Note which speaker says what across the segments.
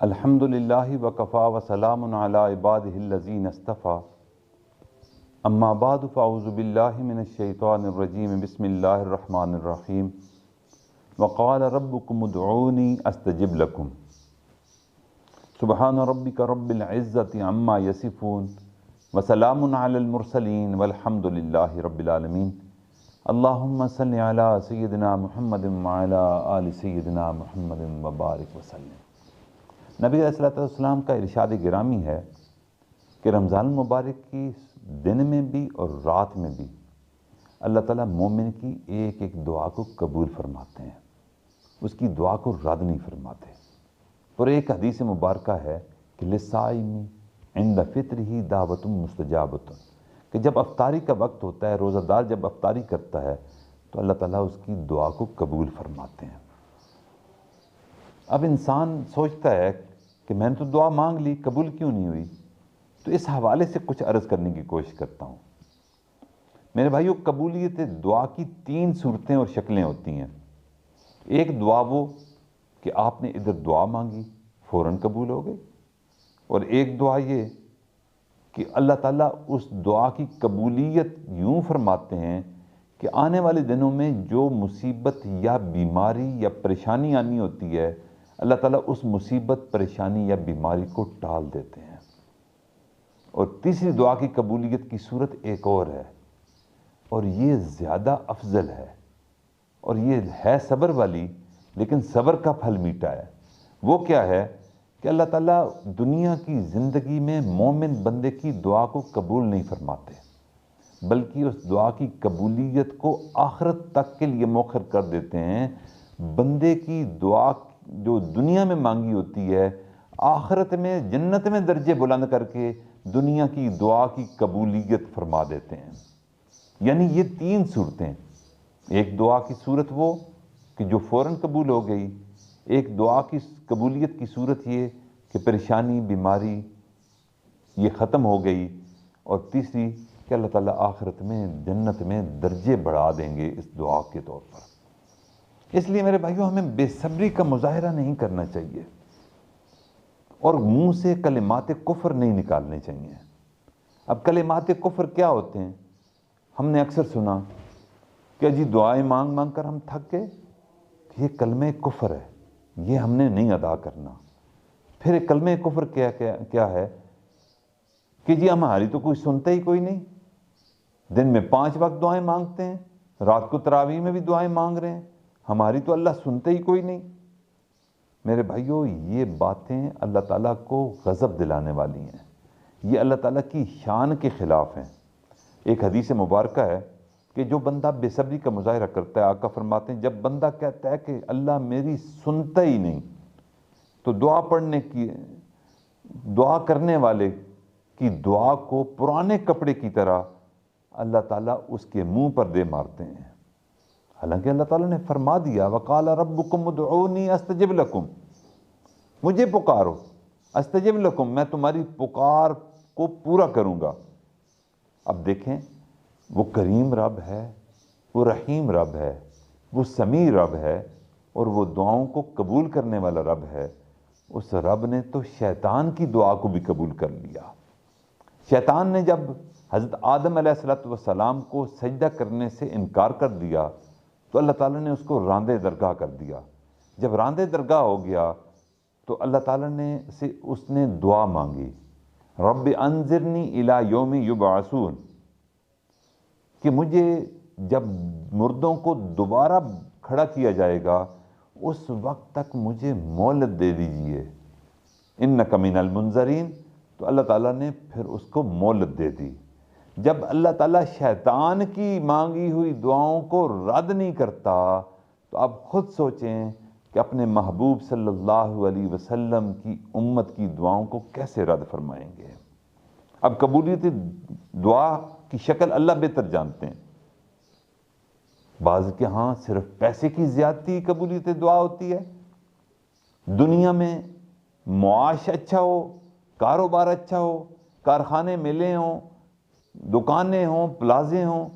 Speaker 1: الحمدللہ وکفا وسلام علی عبادہ الذین اصطفیٰ اما بعد فاعوذ باللہ من الشیطان الرجیم بسم اللہ الرحمن الرحیم وقال ربکم ادعونی استجب لکم سبحان ربک رب العزت عما یصفون وسلام علی المرسلین والحمدللہ رب العالمین اللہم صلی علی سیدنا محمد وعلی آل سیدنا محمد وبارک وسلم۔ نبی علیہ السلام کا ارشاد گرامی ہے کہ رمضان المبارک کی دن میں بھی اور رات میں بھی اللہ تعالیٰ مومن کی ایک ایک دعا کو قبول فرماتے ہیں، اس کی دعا کو رد نہیں فرماتے۔ اور ایک حدیث مبارکہ ہے کہ للصائم عند فطرہ دعوۃ مستجابۃ، کہ جب افطاری کا وقت ہوتا ہے، روزہ دار جب افطاری کرتا ہے تو اللہ تعالیٰ اس کی دعا کو قبول فرماتے ہیں۔ اب انسان سوچتا ہے کہ میں نے تو دعا مانگ لی، قبول کیوں نہیں ہوئی؟ تو اس حوالے سے کچھ عرض کرنے کی کوشش کرتا ہوں۔ میرے بھائیو، قبولیت دعا کی 3 صورتیں اور شکلیں ہوتی ہیں۔ ایک دعا وہ کہ آپ نے ادھر دعا مانگی، فوراً قبول ہو گئی، اور ایک دعا یہ کہ اللہ تعالیٰ اس دعا کی قبولیت یوں فرماتے ہیں کہ آنے والے دنوں میں جو مصیبت یا بیماری یا پریشانی آنی ہوتی ہے، اللہ تعالیٰ اس مصیبت، پریشانی یا بیماری کو ٹال دیتے ہیں۔ اور تیسری دعا کی قبولیت کی صورت ایک اور ہے، اور یہ زیادہ افضل ہے، اور یہ ہے صبر والی، لیکن صبر کا پھل میٹھا ہے۔ وہ کیا ہے کہ اللہ تعالیٰ دنیا کی زندگی میں مومن بندے کی دعا کو قبول نہیں فرماتے، بلکہ اس دعا کی قبولیت کو آخرت تک کے لیے مؤخر کر دیتے ہیں۔ بندے کی دعا جو دنیا میں مانگی ہوتی ہے، آخرت میں جنت میں درجے بلند کر کے دنیا کی دعا کی قبولیت فرما دیتے ہیں۔ یعنی یہ 3 صورتیں، ایک دعا کی صورت وہ کہ جو فوراً قبول ہو گئی، ایک دعا کی قبولیت کی صورت یہ کہ پریشانی، بیماری یہ ختم ہو گئی، اور تیسری کہ اللہ تعالیٰ آخرت میں جنت میں درجے بڑھا دیں گے اس دعا کے طور پر۔ اس لیے میرے بھائیوں، ہمیں بے صبری کا مظاہرہ نہیں کرنا چاہیے، اور منہ سے کلمات کفر نہیں نکالنے چاہیے۔ اب کلمات کفر کیا ہوتے ہیں؟ ہم نے اکثر سنا کہ جی دعائیں مانگ مانگ کر ہم تھک گئے، یہ کلمہ کفر ہے، یہ ہم نے نہیں ادا کرنا۔ پھر کلمہ کفر کیا ہے کہ جی ہماری تو کوئی سنتا ہی کوئی نہیں، دن میں 5 وقت دعائیں مانگتے ہیں، رات کو تراویح میں بھی دعائیں مانگ رہے ہیں، ہماری تو اللہ سنتا ہی کوئی نہیں۔ میرے بھائیوں، یہ باتیں اللہ تعالیٰ کو غضب دلانے والی ہیں، یہ اللہ تعالیٰ کی شان کے خلاف ہیں۔ ایک حدیث مبارکہ ہے کہ جو بندہ بے صبری کا مظاہرہ کرتا ہے، آقا فرماتے ہیں جب بندہ کہتا ہے کہ اللہ میری سنتا ہی نہیں، تو دعا کرنے والے کی دعا کو پرانے کپڑے کی طرح اللہ تعالیٰ اس کے منہ پر دے مارتے ہیں۔ حالانکہ اللہ تعالیٰ نے فرما دیا وقال ربکم ادعونی استجب لکم، مجھے پکارو، استجب لکم، میں تمہاری پکار کو پورا کروں گا۔ اب دیکھیں، وہ کریم رب ہے، وہ رحیم رب ہے، وہ سمیع رب ہے، اور وہ دعاؤں کو قبول کرنے والا رب ہے۔ اس رب نے تو شیطان کی دعا کو بھی قبول کر لیا۔ شیطان نے جب حضرت آدم علیہ السلام کو سجدہ کرنے سے انکار کر دیا تو اللہ تعالیٰ نے اس کو راندے درگاہ کر دیا۔ جب راندے درگاہ ہو گیا تو اللہ تعالیٰ سے اس نے دعا مانگی، رب انظرنی الی یوم یبعثون، کہ مجھے جب مردوں کو دوبارہ کھڑا کیا جائے گا اس وقت تک مجھے مہلت دے دیجئے، انک من المنظرین۔ تو اللہ تعالیٰ نے پھر اس کو مہلت دے دی۔ جب اللہ تعالیٰ شیطان کی مانگی ہوئی دعاؤں کو رد نہیں کرتا تو آپ خود سوچیں کہ اپنے محبوب صلی اللہ علیہ وسلم کی امت کی دعاؤں کو کیسے رد فرمائیں گے۔ اب قبولیت دعا کی شکل اللہ بہتر جانتے ہیں۔ بعض کے ہاں صرف پیسے کی زیادتی قبولیت دعا ہوتی ہے، دنیا میں معاش اچھا ہو، کاروبار اچھا ہو، کارخانے ملے ہوں، دکانیں ہوں، پلازے ہوں،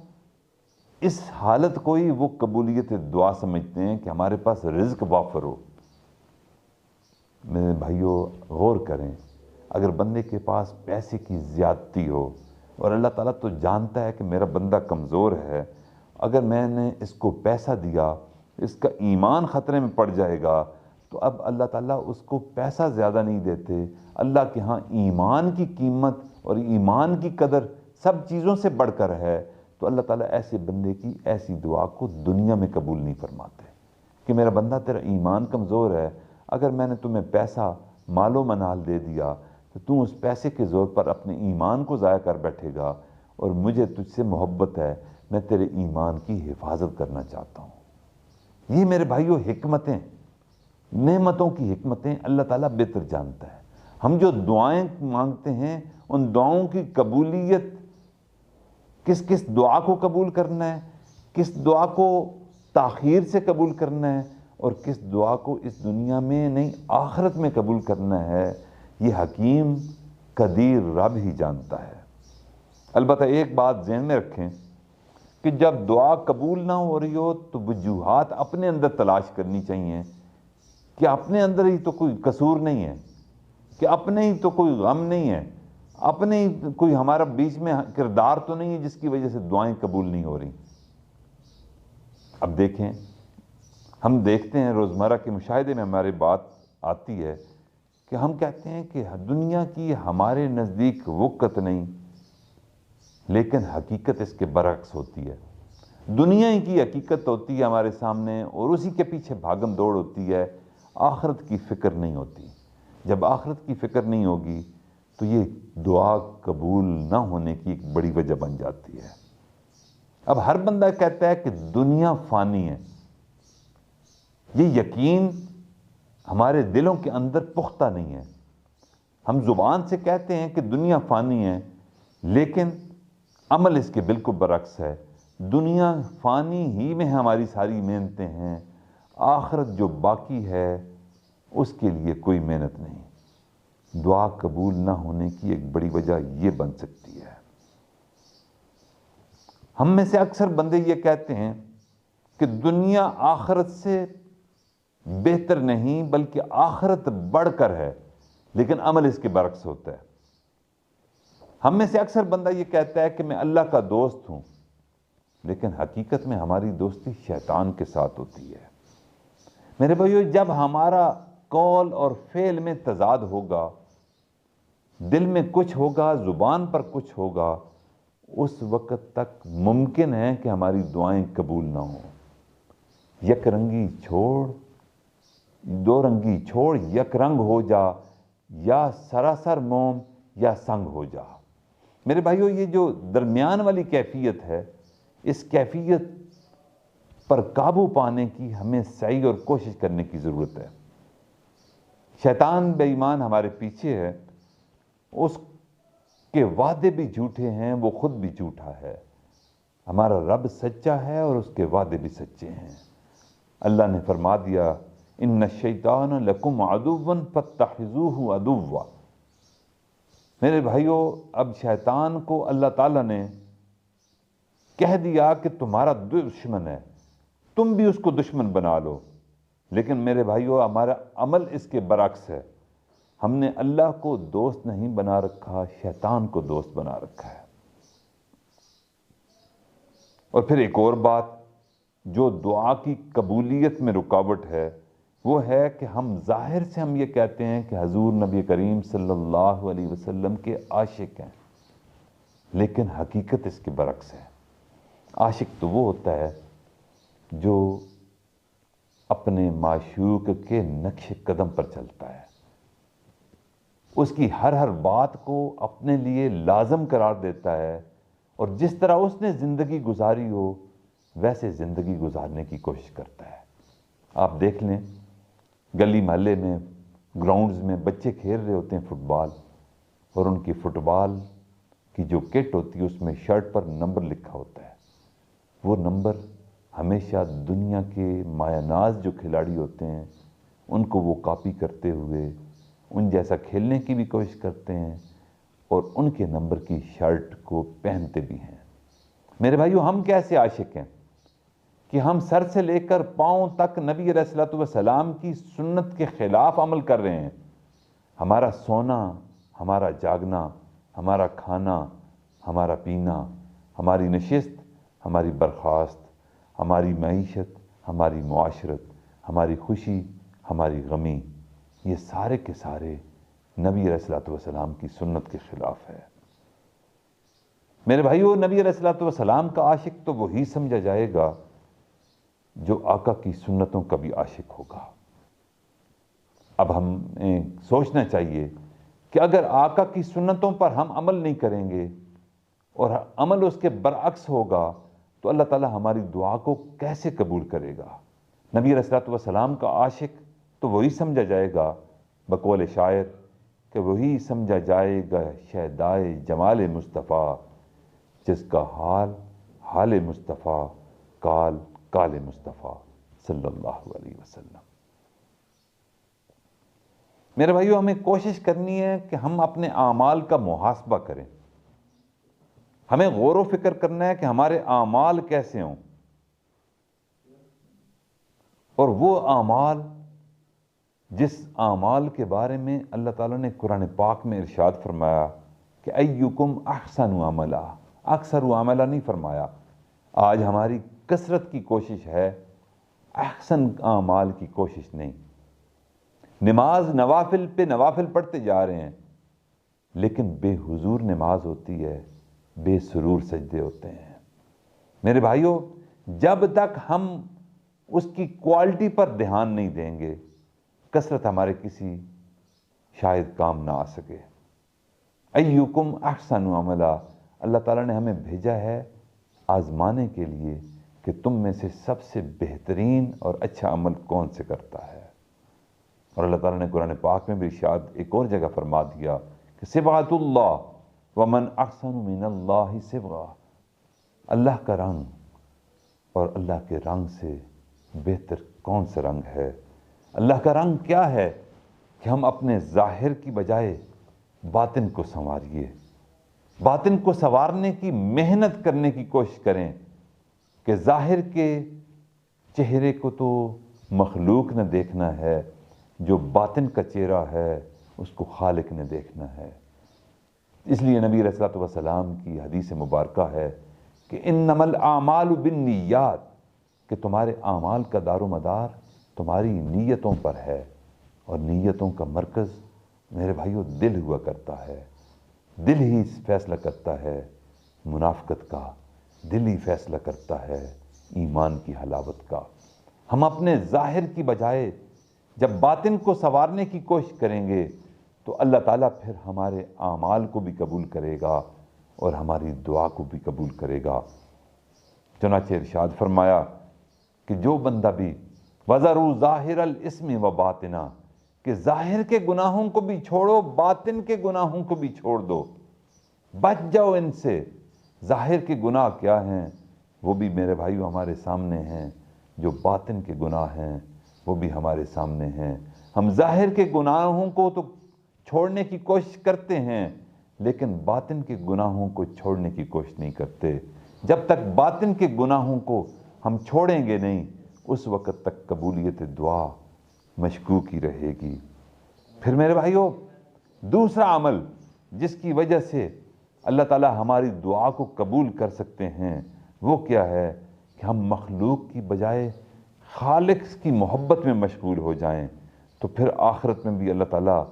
Speaker 1: اس حالت کو ہی وہ قبولیت دعا سمجھتے ہیں کہ ہمارے پاس رزق وافر ہو۔ میرے بھائیوں غور کریں، اگر بندے کے پاس پیسے کی زیادتی ہو اور اللہ تعالیٰ تو جانتا ہے کہ میرا بندہ کمزور ہے، اگر میں نے اس کو پیسہ دیا، اس کا ایمان خطرے میں پڑ جائے گا، تو اب اللہ تعالیٰ اس کو پیسہ زیادہ نہیں دیتے، اللہ کے ہاں ایمان کی قیمت اور ایمان کی قدر سب چیزوں سے بڑھ کر ہے، تو اللہ تعالیٰ ایسے بندے کی ایسی دعا کو دنیا میں قبول نہیں فرماتے کہ میرا بندہ تیرا ایمان کمزور ہے، اگر میں نے تمہیں پیسہ مال و منال دے دیا تو تم اس پیسے کے زور پر اپنے ایمان کو ضائع کر بیٹھے گا، اور مجھے تجھ سے محبت ہے، میں تیرے ایمان کی حفاظت کرنا چاہتا ہوں۔ یہ میرے بھائیوں حکمتیں، نعمتوں کی حکمتیں اللہ تعالیٰ بہتر جانتا ہے۔ ہم جو دعائیں مانگتے ہیں ان دعاؤں کی قبولیت، کس کس دعا کو قبول کرنا ہے، کس دعا کو تاخیر سے قبول کرنا ہے، اور کس دعا کو اس دنیا میں نہیں آخرت میں قبول کرنا ہے، یہ حکیم قدیر رب ہی جانتا ہے۔ البتہ ایک بات ذہن میں رکھیں کہ جب دعا قبول نہ ہو رہی ہو تو وجوہات اپنے اندر تلاش کرنی چاہیے کہ اپنے اندر ہی تو کوئی قصور نہیں ہے، کہ اپنے ہی تو کوئی غم نہیں ہے، اپنے ہی کوئی ہمارا بیچ میں کردار تو نہیں ہے جس کی وجہ سے دعائیں قبول نہیں ہو رہی۔ اب دیکھیں، ہم دیکھتے ہیں روزمرہ کے مشاہدے میں ہمارے بات آتی ہے کہ ہم کہتے ہیں کہ دنیا کی ہمارے نزدیک وقت نہیں، لیکن حقیقت اس کے برعکس ہوتی ہے۔ دنیا کی حقیقت ہوتی ہے ہمارے سامنے اور اسی کے پیچھے بھاگم دوڑ ہوتی ہے، آخرت کی فکر نہیں ہوتی۔ جب آخرت کی فکر نہیں ہوگی تو یہ دعا قبول نہ ہونے کی ایک بڑی وجہ بن جاتی ہے۔ اب ہر بندہ کہتا ہے کہ دنیا فانی ہے، یہ یقین ہمارے دلوں کے اندر پختہ نہیں ہے۔ ہم زبان سے کہتے ہیں کہ دنیا فانی ہے، لیکن عمل اس کے بالکل برعکس ہے۔ دنیا فانی ہی میں ہماری ساری محنتیں ہیں، آخرت جو باقی ہے اس کے لیے کوئی محنت نہیں۔ دعا قبول نہ ہونے کی ایک بڑی وجہ یہ بن سکتی ہے۔ ہم میں سے اکثر بندے یہ کہتے ہیں کہ دنیا آخرت سے بہتر نہیں بلکہ آخرت بڑھ کر ہے، لیکن عمل اس کے برعکس ہوتا ہے۔ ہم میں سے اکثر بندہ یہ کہتا ہے کہ میں اللہ کا دوست ہوں، لیکن حقیقت میں ہماری دوستی شیطان کے ساتھ ہوتی ہے۔ میرے بھائیو، جب ہمارا قول اور فعل میں تضاد ہوگا، دل میں کچھ ہوگا، زبان پر کچھ ہوگا، اس وقت تک ممکن ہے کہ ہماری دعائیں قبول نہ ہوں۔ یک رنگی چھوڑ، دو رنگی چھوڑ، یک رنگ ہو جا، یا سراسر موم یا سنگ ہو جا۔ میرے بھائیو، یہ جو درمیان والی کیفیت ہے، اس کیفیت پر قابو پانے کی ہمیں سعی اور کوشش کرنے کی ضرورت ہے۔ شیطان بے ایمان ہمارے پیچھے ہے، اس کے وعدے بھی جھوٹے ہیں، وہ خود بھی جھوٹا ہے۔ ہمارا رب سچا ہے اور اس کے وعدے بھی سچے ہیں۔ اللہ نے فرما دیا، ان الشیطان لکم عدو فاتخذوہ عدوا۔ میرے بھائیو، اب شیطان کو اللہ تعالیٰ نے کہہ دیا کہ تمہارا دشمن ہے، تم بھی اس کو دشمن بنا لو، لیکن میرے بھائیو ہمارا عمل اس کے برعکس ہے۔ ہم نے اللہ کو دوست نہیں بنا رکھا، شیطان کو دوست بنا رکھا ہے۔ اور پھر ایک اور بات جو دعا کی قبولیت میں رکاوٹ ہے، وہ ہے کہ ہم ظاہر سے ہم یہ کہتے ہیں کہ حضور نبی کریم صلی اللہ علیہ وسلم کے عاشق ہیں، لیکن حقیقت اس کے برعکس ہے۔ عاشق تو وہ ہوتا ہے جو اپنے معشوق کے نقش قدم پر چلتا ہے، اس کی ہر بات کو اپنے لیے لازم قرار دیتا ہے، اور جس طرح اس نے زندگی گزاری ہو ویسے زندگی گزارنے کی کوشش کرتا ہے۔ آپ دیکھ لیں، گلی محلے میں، گراؤنڈز میں بچے کھیل رہے ہوتے ہیں فٹ بال، اور ان کی فٹ بال کی جو کٹ ہوتی ہے اس میں شرٹ پر نمبر لکھا ہوتا ہے۔ وہ نمبر ہمیشہ دنیا کے مایہ ناز جو کھلاڑی ہوتے ہیں ان کو وہ کاپی کرتے ہوئے ان جیسا کھیلنے کی بھی کوشش کرتے ہیں، اور ان کے نمبر کی شرٹ کو پہنتے بھی ہیں۔ میرے بھائیو، ہم کیسے عاشق ہیں کہ ہم سر سے لے کر پاؤں تک نبی علیہ الصلوۃ والسلام کی سنت کے خلاف عمل کر رہے ہیں، ہمارا سونا، ہمارا جاگنا، ہمارا کھانا، ہمارا پینا، ہماری نشست، ہماری برخاست، ہماری معیشت، ہماری معاشرت، ہماری خوشی، ہماری غمی، یہ سارے کے سارے نبی علیہ الصلوۃ والسلام کی سنت کے خلاف ہے۔ میرے بھائیو، نبی علیہ الصلوۃ والسلام کا عاشق تو وہی سمجھا جائے گا جو آقا کی سنتوں کا بھی عاشق ہوگا۔ اب ہمیں سوچنا چاہیے کہ اگر آقا کی سنتوں پر ہم عمل نہیں کریں گے اور عمل اس کے برعکس ہوگا تو اللہ تعالی ہماری دعا کو کیسے قبول کرے گا؟ نبی علیہ الصلوۃ والسلام کا عاشق تو وہی سمجھا جائے گا، بقول شاعر کہ وہی سمجھا جائے گا شیدائے جمال مصطفیٰ، جس کا حال حال مصطفیٰ، کال کال مصطفیٰ صلی اللہ علیہ وسلم۔ میرے بھائیو، ہمیں کوشش کرنی ہے کہ ہم اپنے اعمال کا محاسبہ کریں۔ ہمیں غور و فکر کرنا ہے کہ ہمارے اعمال کیسے ہوں، اور وہ اعمال جس اعمال کے بارے میں اللہ تعالیٰ نے قرآن پاک میں ارشاد فرمایا کہ ایکم احسن عملا، اکثر عملا نہیں فرمایا۔ آج ہماری کثرت کی کوشش ہے، احسن اعمال کی کوشش نہیں۔ نماز نوافل پہ نوافل پڑھتے جا رہے ہیں، لیکن بے حضور نماز ہوتی ہے، بے سرور سجدے ہوتے ہیں۔ میرے بھائیوں، جب تک ہم اس کی کوالٹی پر دھیان نہیں دیں گے، کثرت ہمارے کسی شاید کام نہ آ سکے۔ ایکم احسن عملا، اللہ تعالیٰ نے ہمیں بھیجا ہے آزمانے کے لیے کہ تم میں سے سب سے بہترین اور اچھا عمل کون سے کرتا ہے۔ اور اللہ تعالیٰ نے قرآن پاک میں بھی ارشاد ایک اور جگہ فرما دیا کہ صبغۃ اللہ ومن احسن من اللہ صبغہ، اللہ کا رنگ اور اللہ کے رنگ سے بہتر کون سا رنگ ہے؟ اللہ کا رنگ کیا ہے کہ ہم اپنے ظاہر کی بجائے باطن کو سنواریے، باطن کو سنوارنے کی محنت کرنے کی کوشش کریں کہ ظاہر کے چہرے کو تو مخلوق نے دیکھنا ہے، جو باطن کا چہرہ ہے اس کو خالق نے دیکھنا ہے۔ اس لیے نبی علیہ الصلوۃ والسلام کی حدیث مبارکہ ہے کہ انما الاعمال بالنیات، کہ تمہارے اعمال کا دار و مدار تمہاری نیتوں پر ہے، اور نیتوں کا مرکز میرے بھائیوں دل ہوا کرتا ہے۔ دل ہی فیصلہ کرتا ہے منافقت کا، دل ہی فیصلہ کرتا ہے ایمان کی حلاوت کا۔ ہم اپنے ظاہر کی بجائے جب باطن کو سنوارنے کی کوشش کریں گے تو اللہ تعالیٰ پھر ہمارے اعمال کو بھی قبول کرے گا اور ہماری دعا کو بھی قبول کرے گا۔ چنانچہ ارشاد فرمایا کہ جو بندہ بھی وَذَرُوا ظَاهِرَ الْإِثْمِ وَبَاطِنَا، کہ ظاہر کے گناہوں کو بھی چھوڑو، باطن کے گناہوں کو بھی چھوڑ دو، بچ جاؤ ان سے۔ ظاہر کے گناہ کیا ہیں؟ وہ بھی میرے بھائیو ہمارے سامنے ہیں۔ جو باطن کے گناہ ہیں وہ بھی ہمارے سامنے ہیں۔ ہم ظاہر کے گناہوں کو تو چھوڑنے کی کوشش کرتے ہیں، لیکن باطن کے گناہوں کو چھوڑنے کی کوشش نہیں کرتے۔ جب تک باطن کے گناہوں کو ہم چھوڑیں گے نہیں، اس وقت تک قبولیت دعا مشکوک ہی رہے گی۔ پھر میرے بھائیو، دوسرا عمل جس کی وجہ سے اللہ تعالی ہماری دعا کو قبول کر سکتے ہیں وہ کیا ہے؟ کہ ہم مخلوق کی بجائے خالق کی محبت میں مشغول ہو جائیں، تو پھر آخرت میں بھی اللہ تعالیٰ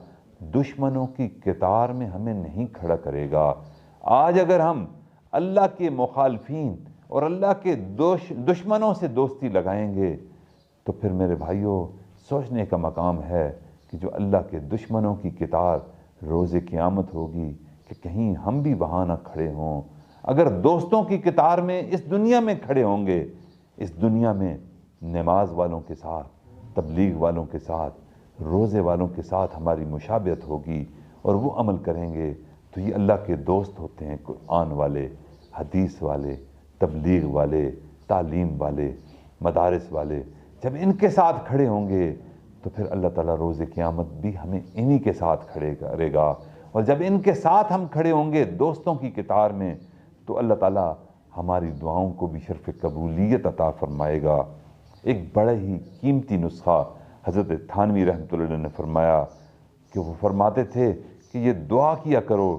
Speaker 1: دشمنوں کی قطار میں ہمیں نہیں کھڑا کرے گا۔ آج اگر ہم اللہ کے مخالفین اور اللہ کے دشمنوں سے دوستی لگائیں گے تو پھر میرے بھائیوں سوچنے کا مقام ہے کہ جو اللہ کے دشمنوں کی قطار روز قیامت ہوگی کہ کہیں ہم بھی وہاں نہ کھڑے ہوں۔ اگر دوستوں کی قطار میں اس دنیا میں کھڑے ہوں گے، اس دنیا میں نماز والوں کے ساتھ، تبلیغ والوں کے ساتھ، روزے والوں کے ساتھ ہماری مشابہت ہوگی اور وہ عمل کریں گے تو یہ اللہ کے دوست ہوتے ہیں، قرآن والے، حدیث والے، تبلیغ والے، تعلیم والے، مدارس والے۔ جب ان کے ساتھ کھڑے ہوں گے تو پھر اللہ تعالیٰ روز قیامت بھی ہمیں انہی کے ساتھ کھڑے کرے گا، اور جب ان کے ساتھ ہم کھڑے ہوں گے دوستوں کی قطار میں تو اللہ تعالیٰ ہماری دعاؤں کو بھی شرف قبولیت عطا فرمائے گا۔ ایک بڑا ہی قیمتی نسخہ حضرت تھانوی رحمۃ اللہ علیہ نے فرمایا کہ وہ فرماتے تھے کہ یہ دعا کیا کرو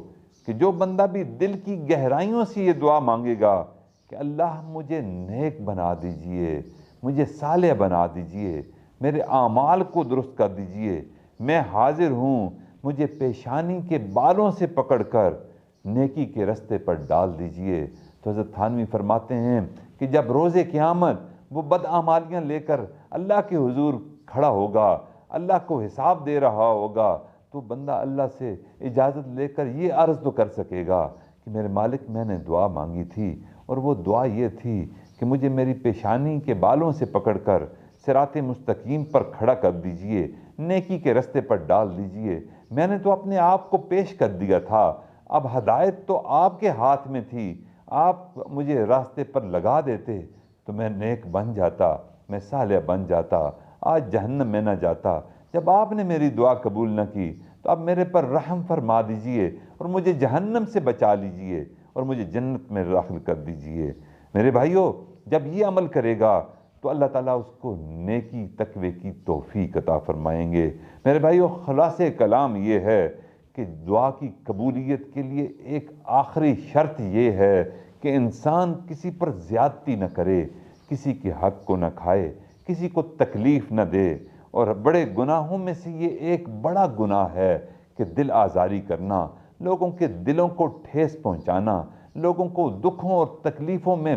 Speaker 1: کہ جو بندہ بھی دل کی گہرائیوں سے یہ دعا مانگے گا کہ اللہ مجھے نیک بنا دیجئے، مجھے صالح بنا دیجئے، میرے اعمال کو درست کر دیجئے، میں حاضر ہوں، مجھے پیشانی کے بالوں سے پکڑ کر نیکی کے رستے پر ڈال دیجئے۔ تو حضرت تھانوی فرماتے ہیں کہ جب روز قیامت وہ بدعمالیاں لے کر اللہ کے حضور کھڑا ہوگا، اللہ کو حساب دے رہا ہوگا، تو بندہ اللہ سے اجازت لے کر یہ عرض تو کر سکے گا کہ میرے مالک میں نے دعا مانگی تھی، اور وہ دعا یہ تھی کہ مجھے میری پیشانی کے بالوں سے پکڑ کر صراط مستقیم پر کھڑا کر دیجئے، نیکی کے رستے پر ڈال دیجئے۔ میں نے تو اپنے آپ کو پیش کر دیا تھا، اب ہدایت تو آپ کے ہاتھ میں تھی، آپ مجھے راستے پر لگا دیتے تو میں نیک بن جاتا، میں صالح بن جاتا، آج جہنم میں نہ جاتا۔ جب آپ نے میری دعا قبول نہ کی تو اب میرے پر رحم فرما دیجئے اور مجھے جہنم سے بچا لیجئے اور مجھے جنت میں داخل کر دیجئے۔ میرے بھائیو، جب یہ عمل کرے گا تو اللہ تعالیٰ اس کو نیکی تقوی کی توفیق عطا فرمائیں گے۔ میرے بھائیو، خلاصہ کلام یہ ہے کہ دعا کی قبولیت کے لیے ایک آخری شرط یہ ہے کہ انسان کسی پر زیادتی نہ کرے، کسی کے حق کو نہ کھائے، کسی کو تکلیف نہ دے۔ اور بڑے گناہوں میں سے یہ ایک بڑا گناہ ہے کہ دل آزاری کرنا، لوگوں کے دلوں کو ٹھیس پہنچانا، لوگوں کو دکھوں اور تکلیفوں میں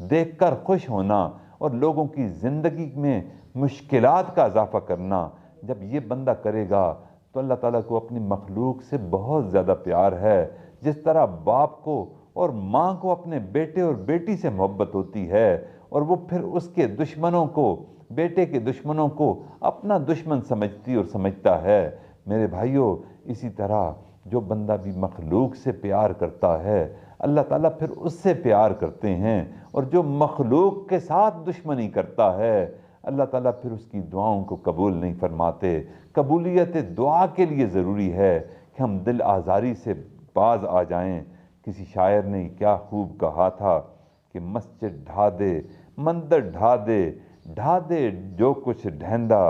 Speaker 1: دیکھ کر خوش ہونا اور لوگوں کی زندگی میں مشکلات کا اضافہ کرنا۔ جب یہ بندہ کرے گا تو اللہ تعالیٰ کو اپنی مخلوق سے بہت زیادہ پیار ہے۔ جس طرح باپ کو اور ماں کو اپنے بیٹے اور بیٹی سے محبت ہوتی ہے اور وہ پھر اس کے دشمنوں کو، بیٹے کے دشمنوں کو اپنا دشمن سمجھتی اور سمجھتا ہے، میرے بھائیوں، اسی طرح جو بندہ بھی مخلوق سے پیار کرتا ہے اللہ تعالیٰ پھر اس سے پیار کرتے ہیں، اور جو مخلوق کے ساتھ دشمنی کرتا ہے اللہ تعالیٰ پھر اس کی دعاؤں کو قبول نہیں فرماتے۔ قبولیت دعا کے لیے ضروری ہے کہ ہم دل آزاری سے باز آ جائیں۔ کسی شاعر نے کیا خوب کہا تھا کہ مسجد ڈھا دے، مندر ڈھا دے، ڈھا دے جو کچھ ڈھیندا،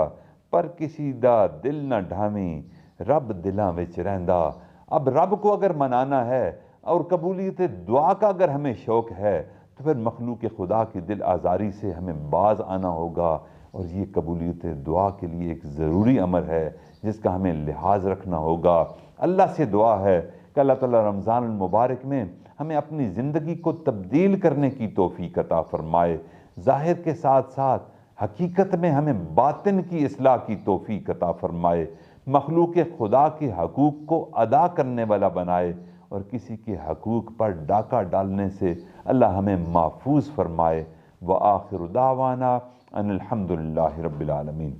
Speaker 1: پر کسی دا دل نہ ڈھاویں، رب دلاں وچ رہندا۔ اب رب کو اگر منانا ہے اور قبولیت دعا کا اگر ہمیں شوق ہے تو پھر مخلوق خدا کی دل آزاری سے ہمیں باز آنا ہوگا، اور یہ قبولیت دعا کے لیے ایک ضروری امر ہے جس کا ہمیں لحاظ رکھنا ہوگا۔ اللہ سے دعا ہے کہ اللہ تعالیٰ رمضان المبارک میں ہمیں اپنی زندگی کو تبدیل کرنے کی توفیق عطا فرمائے، ظاہر کے ساتھ ساتھ حقیقت میں ہمیں باطن کی اصلاح کی توفیق عطا فرمائے، مخلوق خدا کے حقوق کو ادا کرنے والا بنائے، اور کسی کے حقوق پر ڈاکہ ڈالنے سے اللہ ہمیں محفوظ فرمائے۔ وآخر دعوانا ان الحمد للہ رب العالمین۔